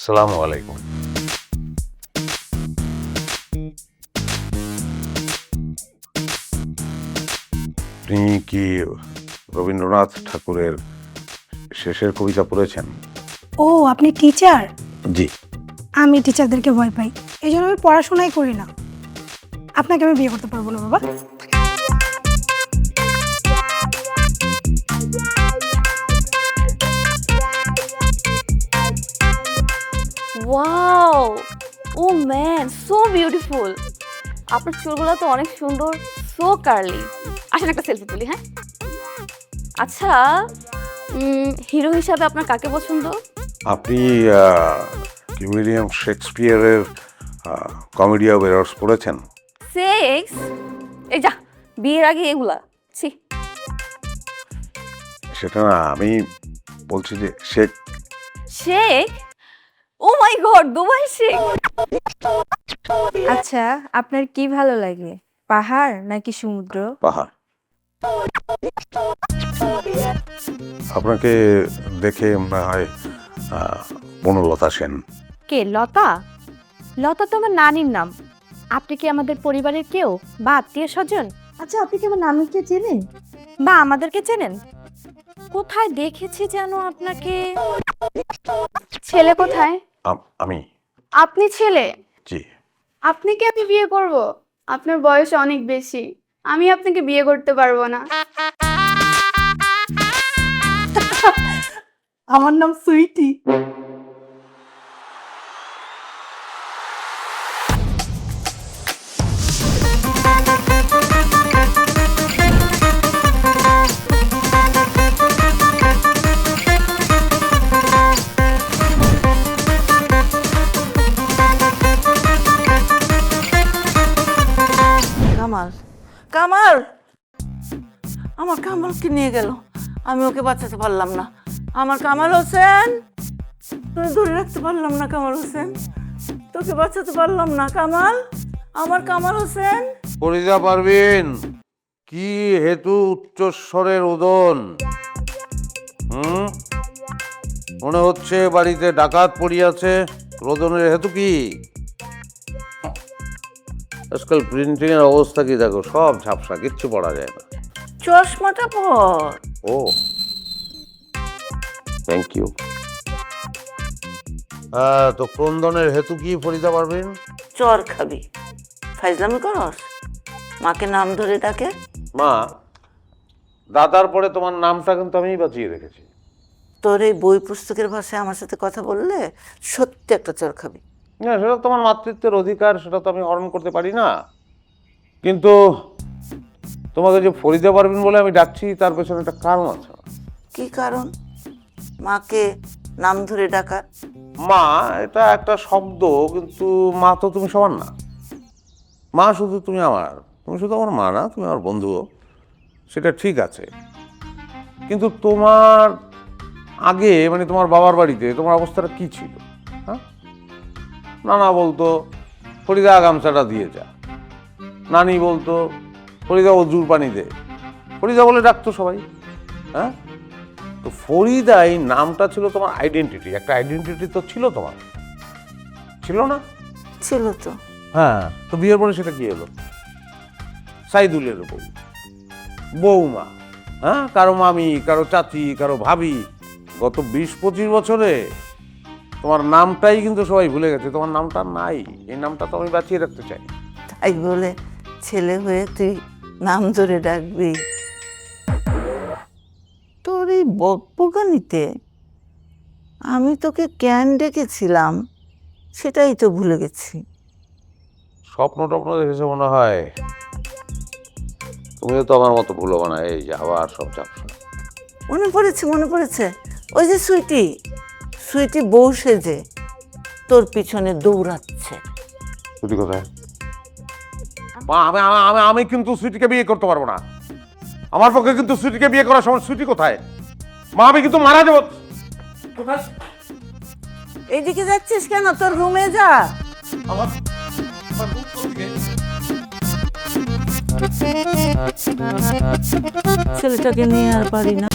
আসসালামু আলাইকুম। আপনি কি রবীন্দ্রনাথ ঠাকুরের শেষের কবিতা পড়েছেন? ও, আপনি টিচার? জি। আমি টিচারদেরকে ভয় পাই, এই জন্য আমি পড়াশোনাই করি না। আপনাকে আমি বিয়ে করতে পারবো না বাবা। ওয়াও, ও ম্যান, সো বিউটিফুল। আপনার চুলগুলো তো অনেক সুন্দর, সো কার্লি। আসেন একটা সেলফি তুলি। হ্যাঁ, আচ্ছা, হিরো হিসাবে আপনার কাকে পছন্দ? আপনি উইলিয়াম শেক্সপিয়ারের কমেডি অফ এরর্স পড়েছেন? সেক্স? এই যা, বিয়ের আগে এগুলা ছি। সেটা না, আমি বলছি যে শেখ? ও মাই গড, দুবাই শেখ। আচ্ছা, আপনার কি ভালো লাগে, পাহাড় নাকি সমুদ্র? পাহাড়। আপনাকে দেখে মনে হয় বনলতা সেন। কে লতা? লতা তো আমার নানির নাম। আপনি কি আমাদের পরিবারের কেউ বা আত্মীয় স্বজন? আচ্ছা, আপনি কি আমার নানিকে চেনেন বা আমাদেরকে চেনেন? কোথায় দেখেছি যেন আপনাকে। ছেলে কোথায়? আমি। আপনি ছেলে? জি। আপনাকে আমি বিয়ে করব? আপনার বয়স অনেক বেশি, আমি আপনাকে বিয়ে করতে পারবো না। আমার নাম সুইটি। কামাল, কামাল, আমার কামালকে নিয়ে গেল। আমি ওকে বাঁচাতে পারলাম না। আমার কামাল হোসেন, তুই ধরে রাখতে পারলাম না। কামাল হোসেন, তোকে বাঁচাতে পারলাম না। কামাল, আমার কামাল হোসেন। ফরিদা পারভিন, কি হেতু উচ্চস্বরের উদন? মনে হচ্ছে বাড়িতে ডাকাত পড়িয়াছে। রোদনের হেতু কি? আজকাল প্রিন্টিং এর অবস্থা কি দেখো, সব ঝাপসা, কিচ্ছু পড়া যায় না। চশমাটা পর। ও, থ্যাংক ইউ। তো ক্রন্দনের হেতু কি ফরিদা পারভিন? চর খাবি, ফাইজলামি করস। মাকে নাম ধরে ডাকে। মা, দাদার পরে তোমার নামটা কিন্তু আমিই বাঁচিয়ে রেখেছি। তোর এই বই পুস্তকের ভাষায় আমার সাথে কথা বললে সত্যি একটা চর খাবি। না, সেটা তোমার মাতৃত্বের অধিকার, সেটা তো আমি হরণ করতে পারি না। কিন্তু তোমাকে যে ফরিদা পারভিন বলে আমি ডাকছি, তার পেছনে একটা কারণ আছে। কি কারণ মাকে নাম ধরে ডাকা? মা এটা একটা শব্দ, কিন্তু মা তো তুমি সমান না। মা শুধু তুমি আমার, তুমি শুধু আমার মা না, তুমি আমার বন্ধুও, সেটা ঠিক আছে। কিন্তু তোমার আগে, মানে তোমার বাবার বাড়িতে তোমার অবস্থাটা কি ছিল? হ্যাঁ, নানা বলতো ফরিদা গামছাটা দিয়ে যা, নানি বলতো ফরিদা অজুর পানি দে, ফরিদা বলে ডাকতো সবাই। হ্যাঁ, তো ফরিদা এই নামটা ছিল তোমার আইডেন্টিটি। একটা আইডেন্টিটি তো ছিল তোমার, ছিল না? ছিল তো। হ্যাঁ, তো বিয়ের পরে সেটা কি হলো? সাইদুলের বউ, বৌমা, হ্যাঁ, কারো মামি, কারো চাচি, কারো ভাবি। গত 20-25 বছরে তোমার নামটাই কিন্তু সবাই ভুলে গেছে। তোমার নামটা নাই, এই নামটা তো আমি বাঁচিয়ে রাখতে চাই। তাই বলে ছেলে হয়ে তুই নাম ধরে ডাকবি? তোর এই বকবকানিতে আমি তোকে কেন ডেকেছিলাম সেটাই তো ভুলে গেছি। স্বপ্ন টপ্ন দেখেছে মনে হয়। তুমিও তো আমার মতো ভুলো না, এই যে আবার সব ঝাপসা। মনে পড়েছে, মনে পড়েছে। ওই যে সুইটি, সুইটি বউ সেজে তোর পিছনে দৌড়াচ্ছে। সুইটি কোথায়? মা, আমি আমি আমি কিন্তু সুইটিকে বিয়ে করতে পারবো না। আমার পক্ষে কিন্তু সুইটিকে বিয়ে করার সময়। সুইটি কোথায়? মা, আমি কিন্তু মারা যাবো। এইদিকে যাচ্ছিস কেন? তোর রুমে যা। ছেলেটাকে নিয়ে আর পারি না।